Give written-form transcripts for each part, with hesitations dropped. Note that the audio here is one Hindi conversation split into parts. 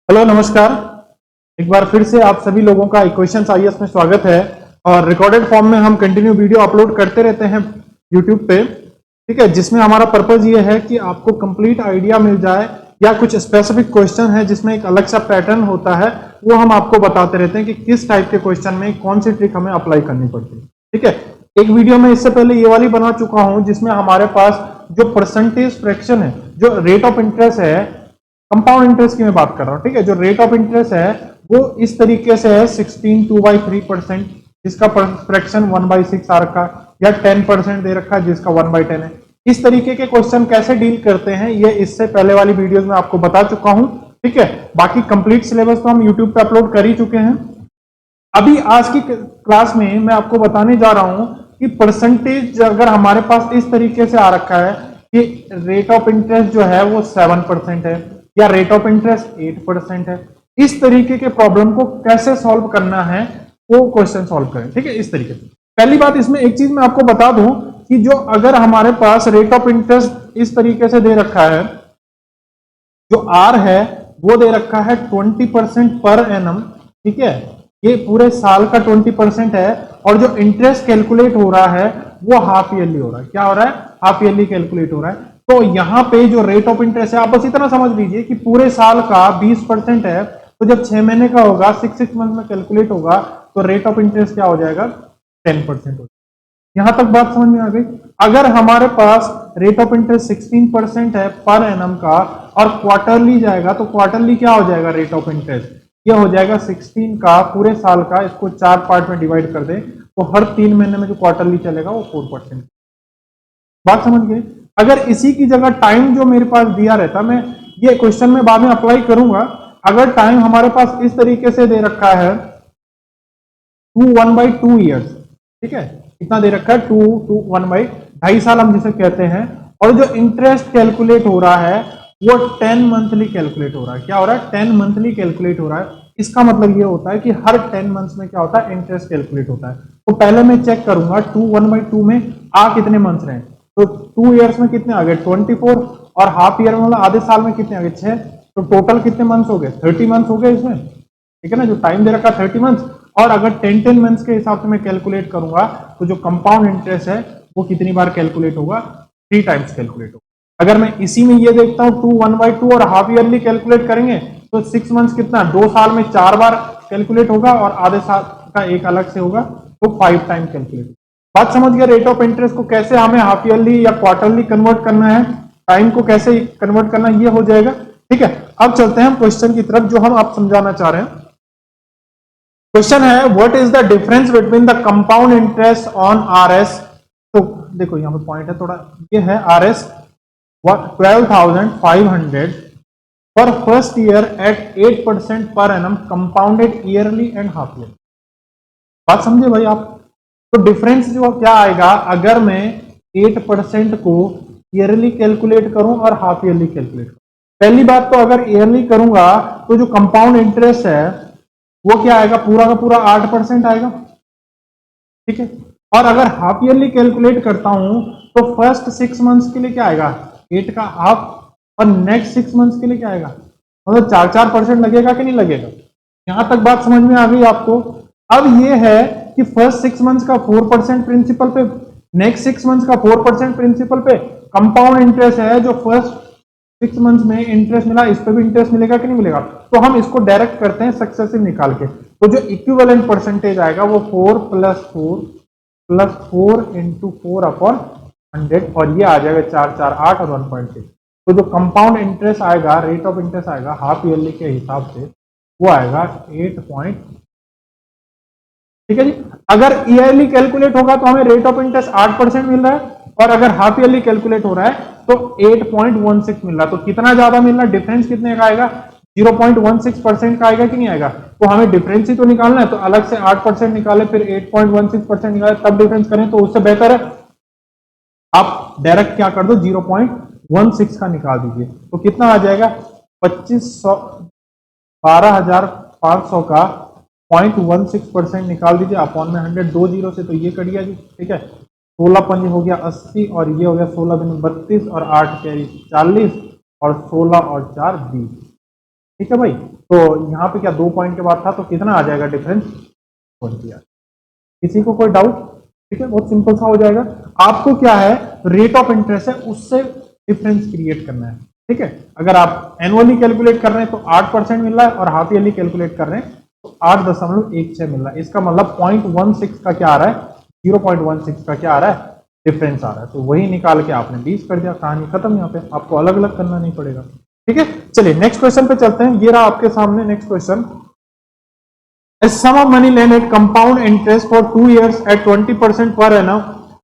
हेलो नमस्कार। एक बार फिर से आप सभी लोगों का इक्वेशंस आईएएस में स्वागत है। और रिकॉर्डेड फॉर्म में हम कंटिन्यू वीडियो अपलोड करते रहते हैं यूट्यूब पे, ठीक है, जिसमें हमारा पर्पज ये है कि आपको कंप्लीट आइडिया मिल जाए या कुछ स्पेसिफिक क्वेश्चन है जिसमें एक अलग सा पैटर्न होता है, वो हम आपको बताते रहते हैं कि किस टाइप के क्वेश्चन में कौन सी ट्रिक हमें अप्लाई करनी पड़ती है। ठीक है, एक वीडियो में इससे पहले ये वाली बना चुका हूं जिसमें हमारे पास जो परसेंटेज फ्रैक्शन है, जो रेट ऑफ इंटरेस्ट है, कंपाउंड इंटरेस्ट की मैं बात कर रहा हूं। ठीक है, जो रेट ऑफ इंटरेस्ट है वो इस तरीके से है 16 2/3%, जिसका फ्रैक्शन 1/6 आ रखा, या 10% दे रखा है जिसका 1/10 है। इस तरीके के क्वेश्चन कैसे डील करते हैं ये इससे पहले वाली वीडियोस में आपको बता चुका हूं। ठीक है, बाकी कंप्लीट सिलेबस तो हम यूट्यूब पे अपलोड कर ही चुके हैं। अभी आज की क्लास में मैं आपको बताने जा रहा हूं कि परसेंटेज अगर हमारे पास इस तरीके से आ रखा है कि रेट ऑफ इंटरेस्ट जो है वो 7% है या रेट ऑफ इंटरेस्ट 8% है, इस तरीके के प्रॉब्लम को कैसे सॉल्व करना है वो क्वेश्चन सॉल्व करें। ठीक है, इस तरीके से पहली बात इसमें एक चीज मैं आपको बता दूं कि जो अगर हमारे पास रेट ऑफ इंटरेस्ट इस तरीके से दे रखा है, जो आर है वो दे रखा है 20% पर एनम। ठीक है, ये पूरे साल का 20% है, और जो इंटरेस्ट कैलकुलेट हो रहा है वो हाफ ईयरली हो रहा है। क्या हो रहा है? हाफ ईयरली कैलकुलेट हो रहा है। तो यहां पे जो रेट ऑफ इंटरेस्ट है, आप बस इतना समझ लीजिए कि पूरे साल का 20% है, तो जब 6 महीने का होगा, 6 मंथ में कैलकुलेट होगा, तो रेट ऑफ इंटरेस्ट क्या हो जाएगा? 10% हो जाएगा। यहां तक बात समझ में आ गई? अगर हमारे पास रेट ऑफ इंटरेस्ट 16% है पर एनम का और क्वार्टरली जाएगा, तो क्वार्टरली क्या हो जाएगा? रेट ऑफ इंटरेस्ट ये हो जाएगा 16 का पूरे साल का, इसको 4 पार्ट में डिवाइड कर दे तो हर 3 महीने में जो क्वार्टरली चलेगा वो 4%। बात समझ गए? अगर इसी की जगह टाइम जो मेरे पास दिया रहता, मैं ये क्वेश्चन में बाद में अप्लाई करूंगा, अगर टाइम हमारे पास इस तरीके से दे रखा है 1/2 ईयर्स, ठीक है, कितना दे रखा है? 1/2 साल हम जिसे कहते हैं, और जो इंटरेस्ट कैलकुलेट हो रहा है वो 10 मंथली कैलकुलेट हो रहा है। क्या हो रहा है? 10 मंथली कैलकुलेट हो रहा है। इसका मतलब ये होता है कि हर 10 मंथ्स में क्या होता है? इंटरेस्ट कैलकुलेट होता है। तो पहले मैं चेक करूंगा 1/2 में आ कितने मंथ्स रहे, तो 2 ईयर्स में कितने आ गए? 24, और हाफ ईयर में मतलब आधे साल में कितने आ गए? 6। तो टोटल कितने मंथ्स हो गए? 30 मंथ्स हो गए इसमें। ठीक है ना, जो टाइम दे रखा 30 मंथ्स, और अगर 10 मंथ्स के हिसाब से मैं कैलकुलेट करूंगा तो जो कंपाउंड इंटरेस्ट है वो कितनी बार कैलकुलेट होगा? 3 टाइम्स कैलकुलेट होगा। अगर मैं इसी में ये देखता हूं 1/2 और हाफ ईयरली कैलकुलेट करेंगे तो 6 मंथ्स कितना? 2 साल में 4 बार कैलकुलेट होगा, और आधे साल का एक अलग से होगा, तो 5 टाइम कैलकुलेट। बात समझ गया? रेट ऑफ इंटरेस्ट को कैसे हमें हाफ ईयरली या क्वार्टरली कन्वर्ट करना है, टाइम को कैसे कन्वर्ट करना, ये हो जाएगा। ठीक है, अब चलते हैं हम क्वेश्चन की तरफ जो हम आप समझाना चाह रहे हैं। क्वेश्चन है what is the difference between the compound interest on RS. तो देखो यहां पे पॉइंट है थोड़ा, ये है RS 12,500 for first year at 8% per annum compounded yearly and half year. बात समझे भाई आप? तो डिफरेंस जो क्या आएगा अगर मैं 8% को ईयरली कैलकुलेट करूं और हाफ ईयरली कैलकुलेट करूं? पहली बात तो अगर ईयरली करूंगा तो जो कंपाउंड इंटरेस्ट है वो क्या आएगा? पूरा का पूरा 8% आएगा। ठीक है, और अगर हाफ ईयरली कैलकुलेट करता हूं तो फर्स्ट 6 मंथ्स के लिए क्या आएगा? 8 का हाफ, और नेक्स्ट 6 मंथ्स के लिए क्या आएगा? मतलब 4% लगेगा कि नहीं लगेगा? यहां तक बात समझ में आ गई आपको? अब ये है कि फर्स्ट 6 मंथ्स का 4% प्रिंसिपल पे, नेक्स्ट 6 मंथ्स का 4% प्रिंसिपल पे, कंपाउंड इंटरेस्ट है जो फर्स्ट 6 मंथ्स में इंटरेस्ट मिला, इस पे भी इंटरेस्ट मिलेगा कि नहीं मिलेगा? तो हम इसको डायरेक्ट करते हैं सक्सेसिव निकाल के, तो जो इक्विवेलेंट परसेंटेज आएगा वो 4 + 4 × 4/100, और ये आ जाएगा 448 और 1.6। तो जो कंपाउंड इंटरेस्ट आएगा, रेट ऑफ इंटरेस्ट आएगा हाफ ईयरली के हिसाब से, वो आएगा 8 पॉइंट। ठीक है जी। अगर ईयरली कैलकुलेट होगा तो हमें रेट ऑफ इंटरेस्ट 8% मिल रहा है, और अगर हाफ ईयरली कैलकुलेट हो रहा है तो 8.16 मिल रहा है। तो कितना ज्यादा मिल रहा है? डिफरेंस कितने का आएगा? 0.16% का आएगा कि नहीं आएगा? तो हमें डिफरेंस ही तो निकालना है, तो अलग से 8% निकाले फिर 8.16% निकाले तब डिफरेंस करें, तो उससे बेहतर है आप डायरेक्ट क्या कर दो? 0.16 का निकाल दीजिए। तो कितना आ जाएगा? 12,500 का 0.16% निकाल दीजिए, अपॉन में 100, 2 जीरो से तो ये कट गया जी। ठीक है, 16 पंजे हो गया 80, और ये हो गया 16 दूनी 32, और 8 कैरी 40, और 16 और 4 20। ठीक है भाई। तो यहाँ पे क्या 2 पॉइंट के बाद था, तो कितना आ जाएगा डिफरेंस? 20 यार। किसी को कोई डाउट? ठीक है, बहुत सिंपल सा हो जाएगा। आपको क्या है, रेट ऑफ इंटरेस्ट है उससे डिफरेंस क्रिएट करना है। ठीक है, अगर आप एनुअली कैलकुलेट कर रहे हैं तो 8% मिल रहा है, और हाफ ईयरली कैलकुलेट कर रहे हैं तो 8.16 मिल रहा है। इसका मतलब 0.16 का क्या आ रहा है, 0.16 का क्या आ रहा है, डिफरेंस आ रहा है। तो वही निकाल के आपने 20 कर दिया, कहानी खत्म। यहाँ पे आपको अलग अलग करना नहीं पड़ेगा। ठीक है, चलिए नेक्स्ट क्वेश्चन पे चलते हैं। ये रहा आपके सामने next question. A sum of money lent at compound interest for 2 years at 20% per annum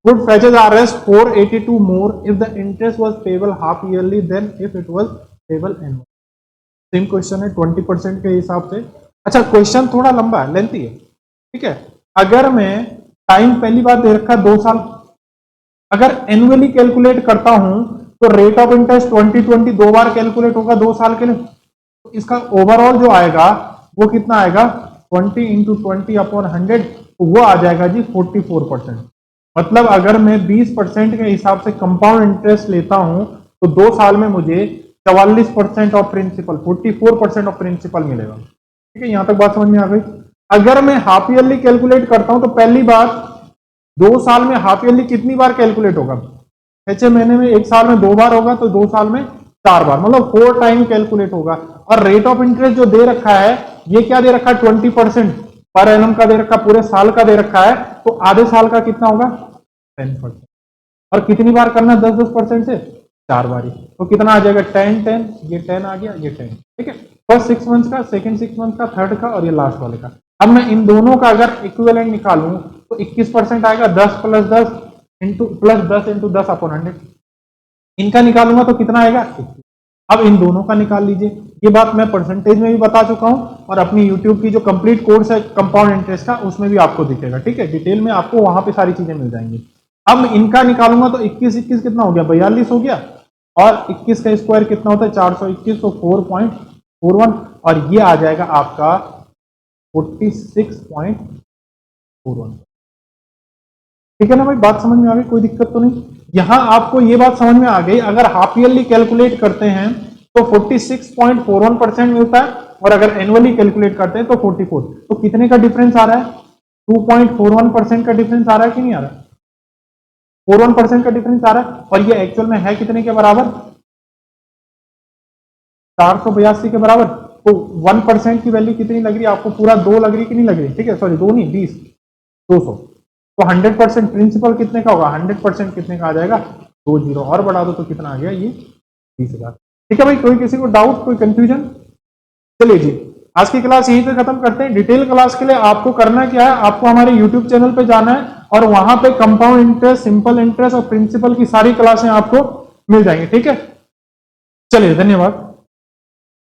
would fetch as Rs 482 more if the interest was payable half yearly than if it was payable annually. Same question है 20% के हिसाब से। अच्छा, क्वेश्चन थोड़ा लंबा है, लेंथी है। ठीक है, अगर मैं टाइम पहली बार दे रखा 2 साल, अगर एनुअली कैलकुलेट करता हूं तो rate of interest 2020 2 bar calculate होगा 2 साल के लिए। तो इसका ओवरऑल जो आएगा वो कितना आएगा, 20 इंटू 20 अपॉन 100, तो वो आ जाएगा जी 44%। मतलब अगर मैं 20% के हिसाब से कंपाउंड इंटरेस्ट लेता हूं तो 2 साल में मुझे 44% ऑफ प्रिंसिपल, 44% ऑफ प्रिंसिपल मिलेगा। ठीक है, यहां तक बात समझ में आ गई। अगर मैं हाफ ईयरली कैलकुलेट करता हूं तो पहली बार 2 साल में हाफ ईयरली कितनी बार कैलकुलेट होगा, 6 महीने में 1 साल में 2 बार होगा, तो 2 साल में 4 बार, मतलब 4 टाइम कैलकुलेट होगा। और रेट ऑफ इंटरेस्ट जो दे रखा है, ये क्या दे रखा है, 20% पर एनम का दे रखा, पूरे साल का दे रखा है, तो आधे साल का कितना होगा, 10%। और कितनी बार करना, 10% से 4 बार ही, तो कितना आ जाएगा, 10, ये 10 आ गया, ये 10। ठीक है, फर्स्ट 6 मंथ का, सेकंड 6 मंथ का, थर्ड का, और ये लास्ट वाले का। अब मैं इन दोनों का अगर इक्विवेलेंट निकालूं तो 21% आएगा, 10 plus 10 into plus 10 into 10 upon 100। इनका निकालूंगा तो कितना आएगा, 21। अब इन दोनों का निकाल लीजिए। ये बात मैं परसेंटेज में भी बता चुका हूं, और अपनी यूट्यूब की जो कंप्लीट कोर्स है कंपाउंड इंटरेस्ट का, उसमें भी आपको दिखेगा। ठीक है, डिटेल में आपको वहां पे सारी चीजें मिल जाएंगी। अब इनका निकालूंगा तो 21 कितना हो गया, 42 हो गया, और 21 का स्क्वायर कितना होता है, 421, तो 4.41, और ये आ जाएगा आपका 46.41। ठीक है ना भाई, बात समझ में आ गई, कोई दिक्कत तो नहीं। यहां आपको ये बात समझ में आ गई, अगर हाफ ईयरली कैलकुलेट करते हैं तो 46.41% मिलता है, और अगर एनुअली कैलकुलेट करते हैं तो 44। तो कितने का डिफरेंस आ रहा है, 2.41% का डिफरेंस आ रहा है कि नहीं आ रहा है, 41% का डिफरेंस आ रहा है। और ये एक्चुअल में है कितने के बराबर, 482 के बराबर। तो 1% की वैल्यू कितनी लग रही है आपको, पूरा 2 लग रही कि नहीं लग रही, ठीक है, सॉरी 2 नहीं 20, 200। तो 100% प्रिंसिपल कितने का होगा, 100% कितने का आ जाएगा, 2 जीरो और बढ़ा दो तो कितना आ गया, ये 20,000। ठीक है भाई, कोई किसी को डाउट, कोई कंफ्यूजन? चलिए जी, आज की क्लास यहीं पे खत्म करते हैं। डिटेल क्लास के लिए आपको करना क्या है, आपको हमारे यूट्यूब चैनल पे जाना है, और वहां पे कंपाउंड इंटरेस्ट, सिंपल इंटरेस्ट और प्रिंसिपल की सारी क्लासें आपको मिल जाएंगी। ठीक है, चलिए धन्यवाद।